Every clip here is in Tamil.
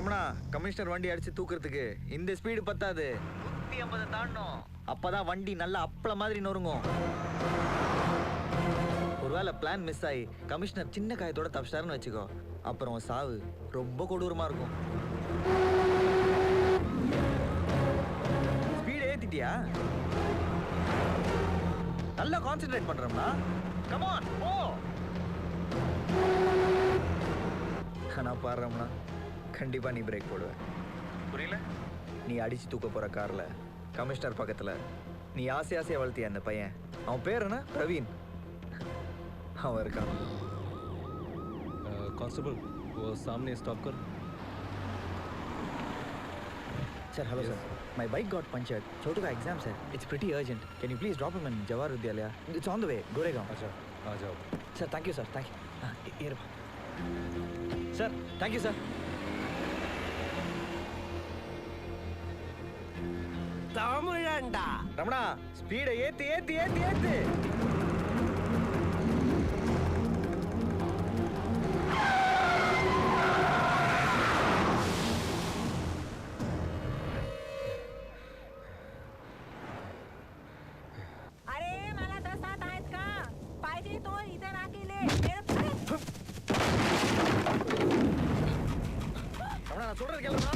ரமணா, கமிஷனர் வண்டி அடிச்சு தூக்குறதுக்கு இந்த ஸ்பீடு பத்தாது, 150 தாண்டணும். அப்பதான் வண்டி நல்லா அப்பள மாதிரி நொறுங்கும். ஒருவேளை பிளான் மிஸ் ஆகி கமிஷனர் சின்ன காயத்தோட தப்பிச்சாருன்னு வச்சுக்கோ, அப்புறம் சாவு ரொம்ப கொடூரமா இருக்கும். ஸ்பீடு ஏத்திட்டியா? நல்லா கான்சென்ட்ரேட் பண்றோம்னா. கம் ஆன், போ. நான் பாடுறோம்னா கண்டிப்பா நீ பிரேக் போடுவ. புரியல? நீ அடிச்சு தூக்க போற கார்ல கமிஷனர் பக்கத்துல நீ ஆசையா வளர்த்திய அந்த பையன், அவன் பேர் என்ன? பிரவீன். அவன் இருக்கான். कांस्टेबल, वो सामने स्टॉप कर. Sir, hello sir. My bike got punctured. Chotu ka exam sir. It's pretty urgent. Can you please drop him in Jawahar Vidyalaya? It's on the way. Goregaon. अच्छा, आ जाओ. Sir, thank you sir. Thank you. Here. Sir, thank you sir. தமிழண்டா Ramana, ஸ்பீடை ஏத்து. अरे मला दसात आहेत का? पाहिजे तो इथे राखीले. ரமணா, நான் சொல்றது கேளுடா.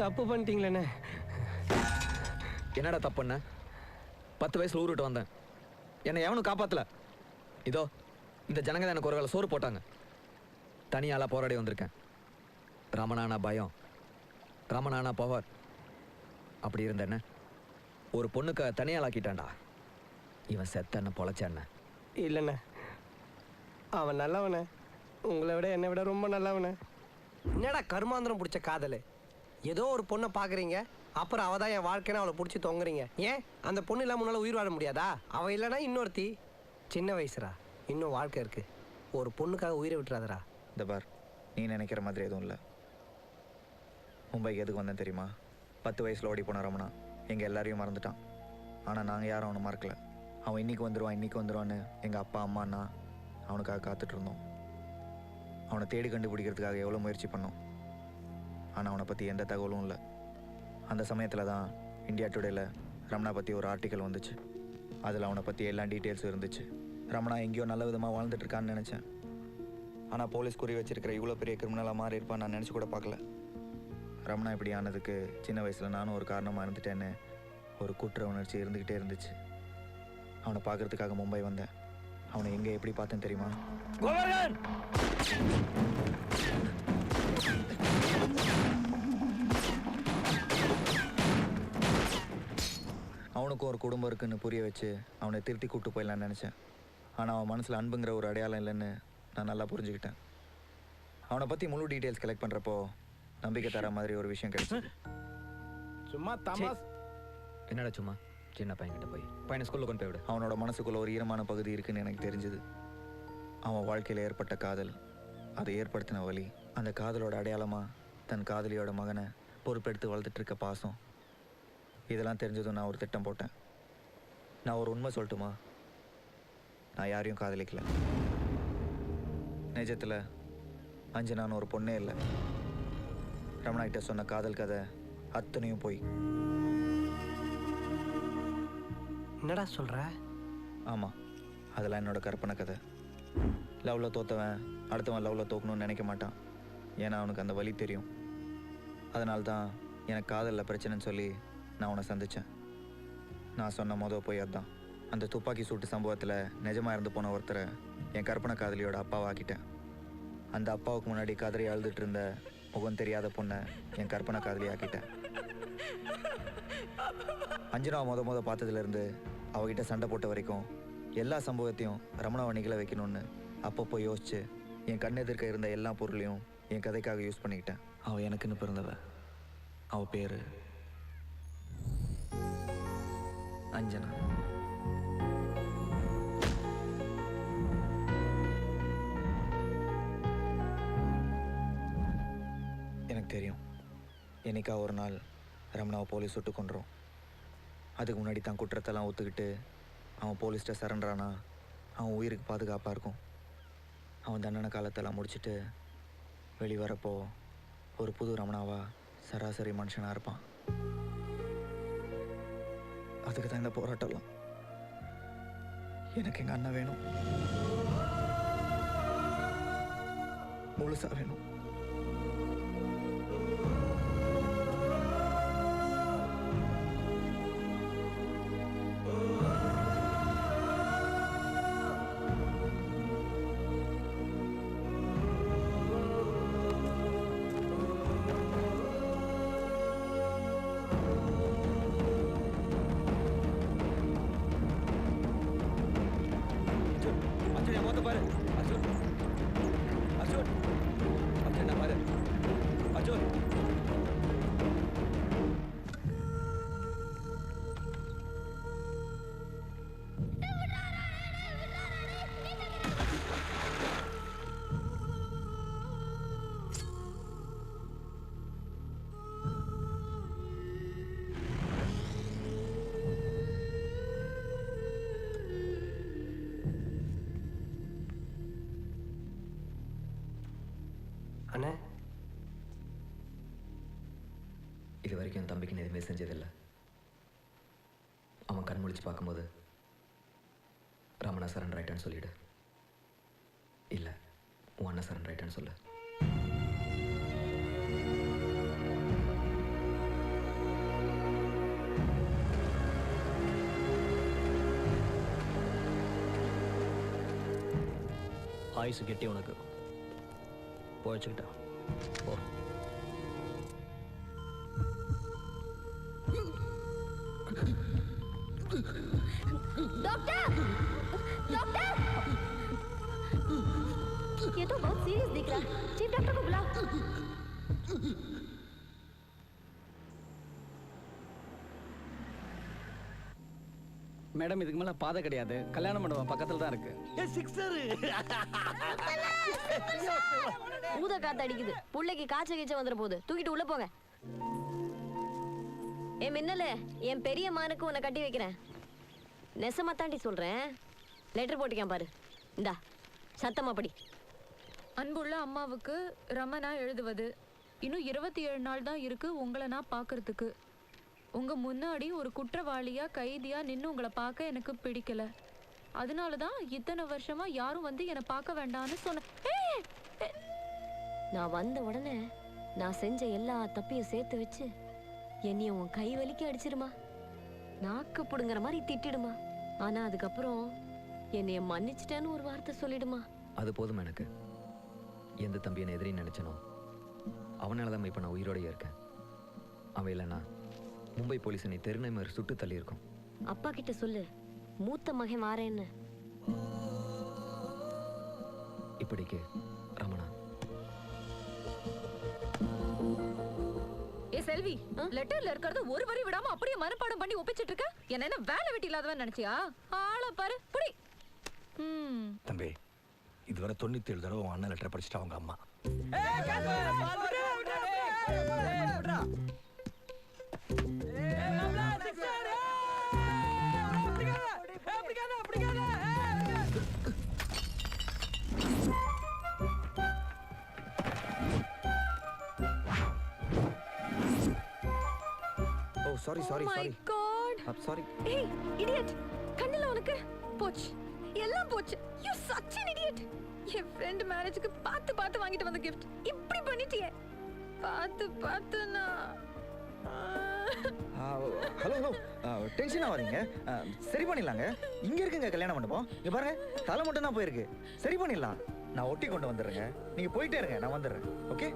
தப்பு பண்ணிட்டீங்களே. என்னடா தப்பு பண்ண? 10 வயசுல ஊருட்டு வந்தேன், என்னை எவனும் காப்பாத்தல. இதோ இந்த ஜனங்க தான் எனக்கு ஒரு வேளை சோறு போட்டாங்க. தனியால போராடி வந்திருக்கேன். ரமணானா பயம், ரமணானா பவர். அப்படி இருந்த என்ன ஒரு பொண்ணுக்கு தனியாளாக்கிட்டான்டா. இவன் செத்த என்ன பொழைச்ச என்ன? இல்லைண்ணே, அவன் நல்லவனே, உங்களை விட என்னை விட ரொம்ப நல்லவனே. என்னடா கருமாந்திரம் பிடிச்ச காதல்? ஏதோ ஒரு பொண்ணை பார்க்குறீங்க, அப்புறம் அவள் தான் என் வாழ்க்கைன்னு அவளை பிடிச்சி தொங்குறீங்க. ஏன் அந்த பொண்ணு இல்லாமல் உன்னால் உயிர் வாழ முடியாதா? அவள் இல்லைனா இன்னொருத்தி. சின்ன வயசுரா, இன்னும் வாழ்க்கை இருக்கு. ஒரு பொண்ணுக்காக உயிரை விட்டுறாதரா. இந்த பார், நீ நினைக்கிற மாதிரி எதுவும் இல்லை. மும்பைக்கு எதுக்கு வந்தேன் தெரியுமா? 10 வயசில் ஓடி போன ரமணா எங்கள் எல்லாரையும் மறந்துட்டான். ஆனால் நாங்கள் யாரும் அவனை மறக்கல. அவன் இன்னைக்கு வந்துடுவான்னு எங்கள் அப்பா அம்மா அண்ணா அவனுக்காக காத்துட்ருந்தோம். அவனை தேடி கண்டுபிடிக்கிறதுக்காக எவ்வளோ முயற்சி பண்ணோம். ஆனால் அவனை பற்றி எந்த தகவலும் இல்லை. அந்த சமயத்தில் தான் இந்தியா டுடேல ரமணா பற்றி ஒரு ஆர்டிக்கல் வந்துச்சு. அதில் அவனை பற்றி எல்லா டீட்டெயில்ஸும் இருந்துச்சு. ரமணா எங்கேயோ நல்ல விதமாக வாழ்ந்துட்டுருக்கான்னு நினச்சேன். ஆனால் போலீஸ் குறி வச்சிருக்கிற இவ்வளோ பெரிய கிரிமினலாக மாறி இருப்பான்னு நான் நினச்சி கூட பார்க்கல. ரமணா இப்படி ஆனதுக்கு சின்ன வயசில் நானும் ஒரு காரணமாக இருந்துட்டேன்னு ஒரு குற்ற உணர்ச்சி இருந்துக்கிட்டே இருந்துச்சு. அவனை பார்க்கறதுக்காக மும்பை வந்தேன். அவனை எங்கே எப்படி பார்த்தேன்னு தெரியுமா? கோவர்தன்! அவனுக்கும் ஒரு குடும்பம் இருக்குன்னு புரிய வச்சு அவனை திருத்தி கூப்பிட்டு போயிடலான்னு நினச்சேன். ஆனால் அவன் மனசில் அன்புங்கிற ஒரு அடையாளம் இல்லைன்னு நான் நல்லா புரிஞ்சுக்கிட்டேன். அவனை பற்றி முழு டீட்டெயில்ஸ் கலெக்ட் பண்ணுறப்போ நம்பிக்கை தர மாதிரி ஒரு விஷயம் கிடைச்சது. சும்மா தமாஸ். என்னடா சும்மா சின்ன பையன்கிட்ட போய் பையனை ஸ்கூலில் கொண்டு போய் விடு. அவனோட மனசுக்குள்ள ஒரு ஈரமான பகுதி இருக்குன்னு எனக்கு தெரிஞ்சுது. அவன் வாழ்க்கையில் ஏற்பட்ட காதல், அதை ஏற்படுத்தின வலி, அந்த காதலோட அடையாளமாக தன் காதலியோட மகனை பொறுப்பெடுத்து வளர்த்துட்டு இருக்க பாசம், இதெல்லாம் தெரிஞ்சதும் நான் ஒரு திட்டம் போட்டேன். நான் ஒரு உண்மை சொல்லட்டுமா? நான் யாரையும் காதலிக்கல. நிஜத்தில் அஞ்சனான்னு ஒரு பொண்ணே இல்லை. ரமணா கிட்ட சொன்ன காதல் கதை அத்தனையும் போய். என்னடா சொல்கிற? ஆமாம், அதெல்லாம் என்னோட கற்பனை கதை. லவ்வில் தோத்தவன் அடுத்தவன் லவ்வில் தோக்கணும்னு நினைக்க மாட்டான். ஏன்னா அவனுக்கு அந்த வலி தெரியும். அதனால தான் எனக்கு காதலில் பிரச்சனைன்னு சொல்லி நான் அவனை சந்தித்தேன். நான் சொன்ன மொதல் போய் அதுதான். அந்த துப்பாக்கி சூட்டு சம்பவத்தில் நிஜமாக இருந்து போன ஒருத்தரை என் கற்பனை காதலியோட அப்பாவாக்கிட்டேன். அந்த அப்பாவுக்கு முன்னாடி கதறி அழுதுட்டு இருந்த முகம் தெரியாத பொண்ணை என் கற்பனை காதலி ஆக்கிட்டேன். அஞ்சனாவை முத பார்த்ததுலேருந்து அவகிட்ட சண்டை போட்ட வரைக்கும் எல்லா சம்பவத்தையும் ரமணாவை நிகழ வைக்கணும்னு அப்பப்போ யோசிச்சு என் கண்ணெதிர்க்க இருந்த எல்லா பொருளையும் என் கதைக்காக யூஸ் பண்ணிக்கிட்டேன். அவள் எனக்குன்னு பிறந்தவ. அவள் பேர் அஞ்சனா. எனக்கு தெரியும், என்னைக்கா ஒரு நாள் ரமணாவை போலீஸ் சுட்டு கொண்டுரும். அதுக்கு முன்னாடி தான் குற்றத்தெல்லாம் ஒத்துக்கிட்டு அவன் போலீஸ்கிட்ட சரண்டரானா அவன் உயிருக்கு பாதுகாப்பாக இருக்கும். அவன் தண்டனை காலத்தெல்லாம் முடிச்சுட்டு வெளிவரப்போ ஒரு புது ரமணாவா சராசரி மனுஷனாக இருப்பான். அதுக்கு தான் இந்த போராட்டம்லாம். எனக்கு எங்கள் அண்ணன் வேணும், முழுசா வேணும். அர்ஜுன் மொத்த பாரு. அர்ஜுன் அர்ஜுன் அர்ஜுன் பாரு. அர்ஜுன் அண்ணே, இது வரைக்கும் என் தம்பிக்கு நான் எதுவுமே செஞ்சதில்லை. அவன் கண் முழிச்சு பார்க்கும்போது ரமணா சரண்டர் ஆயிட்டான்னு சொல்லிடு. இல்லை, உன் அண்ணன் சரண்டர் ஆயிட்டான்னு சொல்லு. ஆயுசு கெட்டி உனக்கு போச்சுக்கிட்டா போ. டாக்டர் டாக்டர் ये तो बहुत सीरियस दिख रहा है। चीफ डॉक्टर को बुलाओ। மேடம் இதுக்கு மேல பாதை கிடையாது, கல்யாண மண்டபம் பக்கத்துல தான் இருக்கு. ஊத காத்து அடிக்குது, புள்ளைக்கு காய்ச்சல் கீச்ச வந்துட போகுது, தூக்கிட்டு உள்ள போங்க. என் மின்னல, என் பெரிய மானுக்கு உன்னை கட்டி வைக்கிறேன். நெசமா தாண்டி சொல்றேன். லெட்டர் போட்டுக்கேன் பாரு, இந்தா சத்தமா படி. அன்புள்ள அம்மாவுக்கு ரமணா எழுதுவது. இன்னும் 27 நாள் தான் இருக்கு உங்களை நான் பார்க்கறதுக்கு. உங்க முன்னாடி ஒரு குற்றவாளியா கைதியா நின்று உங்களை பார்க்க எனக்கு பிடிக்கல. அதனால தான் இத்தனை வருஷமா யாரும் வந்து என்னை பார்க்க வேண்டாம்னு சொன்னேன். நான் வந்த உடனே நான் செஞ்ச எல்லா தப்பையும் சேர்த்து வச்சு என்னைய உன் கை வலிக்க அடிச்சிருமா, நாக்கு புடுங்குற மாதிரி திட்டிடுமா. ஆனா அதுக்கப்புறம் என்னைய மன்னிச்சிட்டேன்னு ஒரு வார்த்தை சொல்லிடுமா. அது போதும் எனக்கு. எந்த தம்பி என்னை எதிரி நினைச்சனோ அவனால தான் இப்போ நான் உயிரோடையே இருக்கேன். அவன் இல்லைன்னா மும்பை போலீஸ் என்னை தெருநேமர் சுட்டு தள்ளி இருக்கும். அப்பா கிட்ட சொல்லு, மூத்த மகன் வாரேன்னு. இப்படிக்கு ரமணா. ஏ செல்வி, லெட்டர்ல இருக்கிறது ஒரு வரி விடாம அப்படியே மனப்பாடம் பண்ணி ஒப்பிச்சிட்டு இருக்க. என்ன வேலை வெட்டி இல்லாதவன் நினைச்சியா? ஆளை பாரு புடி. தம்பி, இதுவரை 97 தடவை உன் அண்ணன் லெட்டர் படிச்சுட்டு அவங்க அம்மா. Oh sorry sorry my sorry God. Sorry. ஏய் இடியட், கண்ணல உனக்கு போச்சு, எல்லாம் போச்சு. You such an idiot. என் ஃப்ரெண்ட் மேரேஜ்க்கு பார்த்து பார்த்து வாங்கிட்டு வந்த gift இப்படி பண்ணிட்டியே. பார்த்து பார்த்துனா. ஹலோ ஹலோ, டென்ஷன் ஆகாதீங்க. சரி பண்ணிடலாங்க. இங்கே இருக்குங்க கல்யாண மண்டபம். இங்கே பாருங்க, தலை மட்டும் தான் போயிருக்கு. சரி பண்ணிடலாம். நான் ஒட்டி கொண்டு வந்துடுறேங்க. நீங்கள் போயிட்டே இருங்க, நான் வந்துடுறேன். ஓகே.